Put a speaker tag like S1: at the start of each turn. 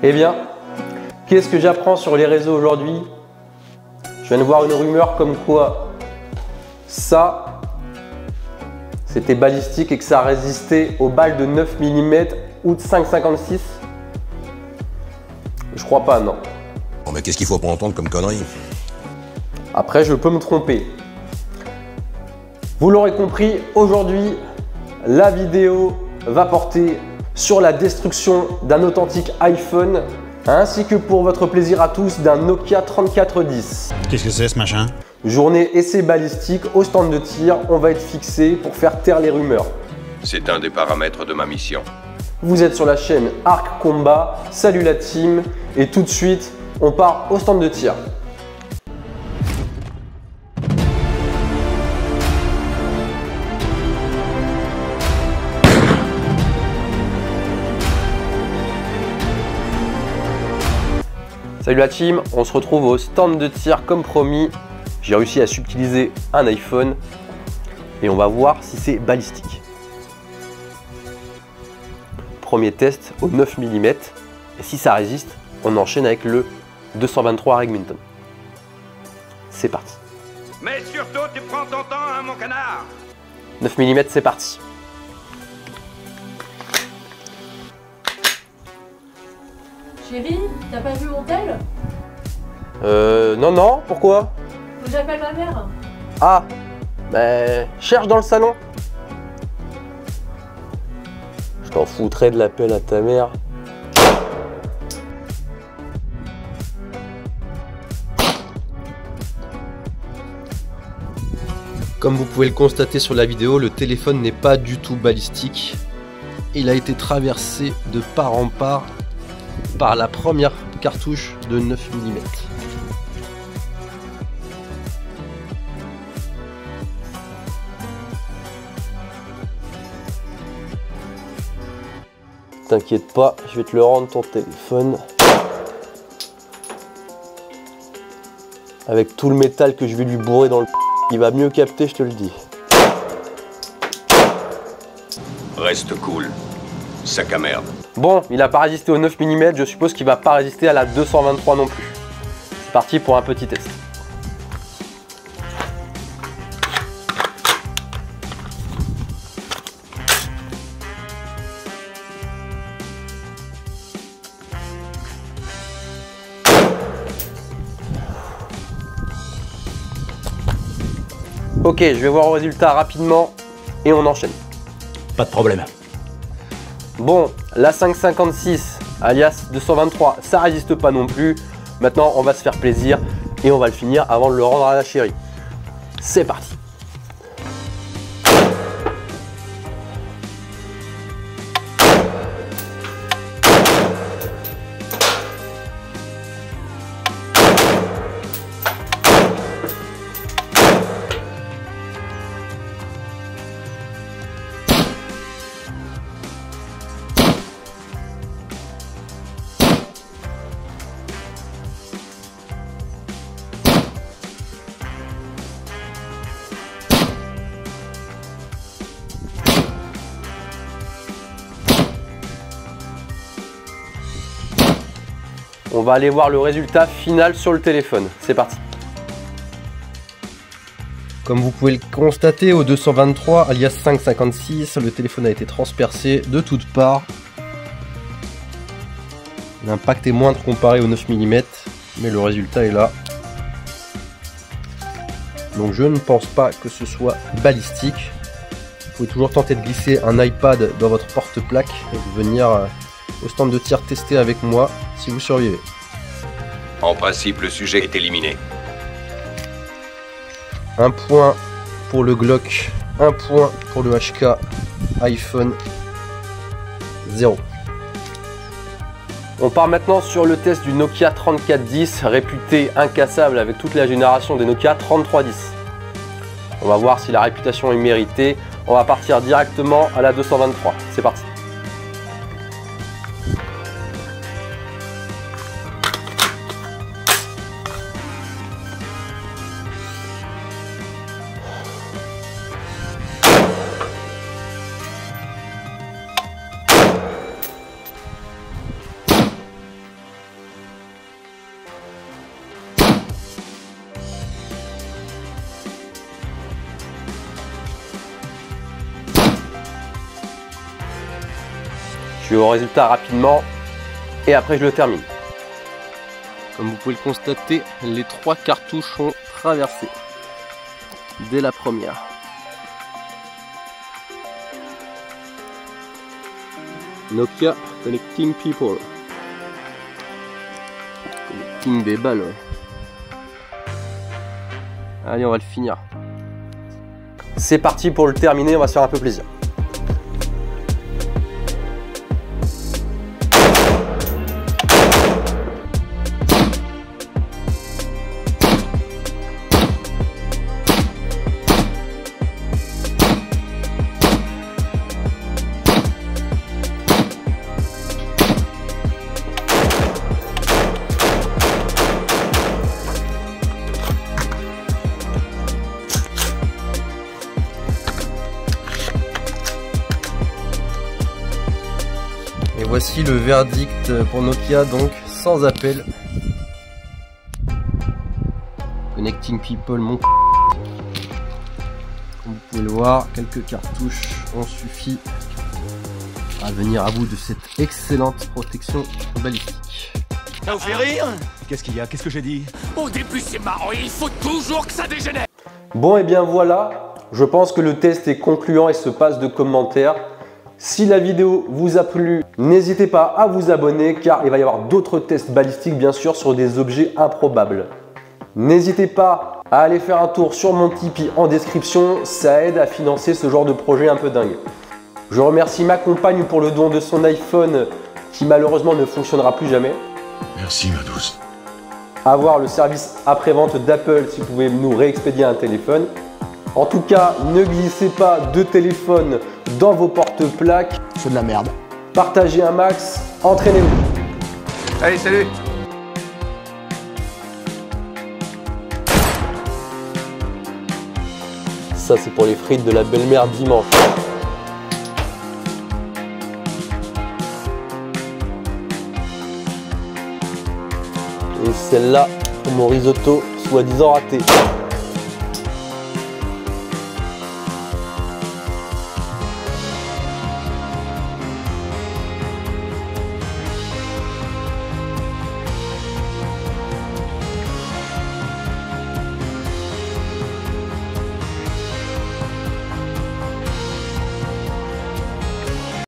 S1: Eh bien, qu'est-ce que j'apprends sur les réseaux aujourd'hui? Je viens de voir une rumeur comme quoi ça, c'était balistique et que ça résistait aux balles de 9 mm ou de 5,56. Je crois pas, non.
S2: Bon, mais qu'est-ce qu'il faut pour entendre comme connerie?
S1: Après, je peux me tromper. Vous l'aurez compris, aujourd'hui, la vidéo va porter sur la destruction d'un authentique iPhone, ainsi que pour votre plaisir à tous d'un Nokia 3410.
S3: Qu'est-ce que c'est ce machin?
S1: Journée essai balistique au stand de tir, on va être fixé pour faire taire les rumeurs.
S4: C'est un des paramètres de ma mission.
S1: Vous êtes sur la chaîne Arc Combat, salut la team, et tout de suite, on part au stand de tir. Salut la team, on se retrouve au stand de tir comme promis. J'ai réussi à subtiliser un iPhone et on va voir si c'est balistique. Premier test au 9 mm et si ça résiste, on enchaîne avec le 223 Remington. C'est parti.
S4: Mais surtout, tu prends ton temps, hein, mon canard.
S1: 9 mm, c'est parti.
S5: Chérie, t'as pas vu mon tel?
S1: Non, pourquoi?
S5: Faut que j'appelle ma mère.
S1: Ah, cherche dans le salon. Je t'en foutrais de l'appel à ta mère. Comme vous pouvez le constater sur la vidéo, le téléphone n'est pas du tout balistique. Il a été traversé de part en part par la première cartouche de 9 mm. T'inquiète pas, je vais te le rendre ton téléphone. Avec tout le métal que je vais lui bourrer dans le... Il va mieux capter, je te le dis.
S4: Reste cool. Sac à merde.
S1: Bon, il n'a pas résisté au 9 mm, je suppose qu'il va pas résister à la 223 non plus. C'est parti pour un petit test. Ok, je vais voir le résultat rapidement et on enchaîne.
S3: Pas de problème.
S1: Bon, la 5,56 alias 223, ça résiste pas non plus. Maintenant, on va se faire plaisir et on va le finir avant de le rendre à la chérie. C'est parti. On va aller voir le résultat final sur le téléphone. C'est parti. Comme vous pouvez le constater, au 223 alias 5,56, le téléphone a été transpercé de toutes parts. L'impact est moindre comparé au 9 mm, mais le résultat est là. Donc je ne pense pas que ce soit balistique. Vous pouvez toujours tenter de glisser un iPad dans votre porte-plaque et de venir au stand de tir tester avec moi si vous survivez.
S4: En principe, le sujet est éliminé.
S1: Un point pour le Glock, un point pour le HK, iPhone 0. On part maintenant sur le test du Nokia 3410, réputé incassable avec toute la génération des Nokia 3310. On va voir si la réputation est méritée. On va partir directement à la 223. C'est parti. Je vais au résultat rapidement et après je le termine. Comme vous pouvez le constater, les 3 cartouches ont traversé dès la première. Nokia Connecting People. Connecting des balles. Allez, on va le finir. C'est parti pour le terminer, on va se faire un peu plaisir. Et voici le verdict pour Nokia, donc sans appel. Connecting People, mon Comme vous pouvez le voir, quelques cartouches ont suffi à venir à bout de cette excellente protection balistique.
S6: Ça vous fait rire? Qu'est-ce qu'il y a? Qu'est-ce que j'ai dit?
S7: Au début c'est marrant et il faut toujours que ça dégénère.
S1: Bon et bien voilà, je pense que le test est concluant et se passe de commentaires. Si la vidéo vous a plu, n'hésitez pas à vous abonner car il va y avoir d'autres tests balistiques bien sûr sur des objets improbables. N'hésitez pas à aller faire un tour sur mon Tipeee en description, ça aide à financer ce genre de projet un peu dingue. Je remercie ma compagne pour le don de son iPhone qui malheureusement ne fonctionnera plus jamais.
S2: Merci, ma douce.
S1: Avoir le service après-vente d'Apple si vous pouvez nous réexpédier un téléphone. En tout cas, ne glissez pas de téléphone dans vos porte-plaques.
S3: C'est de la merde.
S1: Partagez un max, entraînez-vous.
S4: Allez, salut!
S1: Ça, c'est pour les frites de la belle-mère dimanche. Et celle-là pour mon risotto soi-disant raté.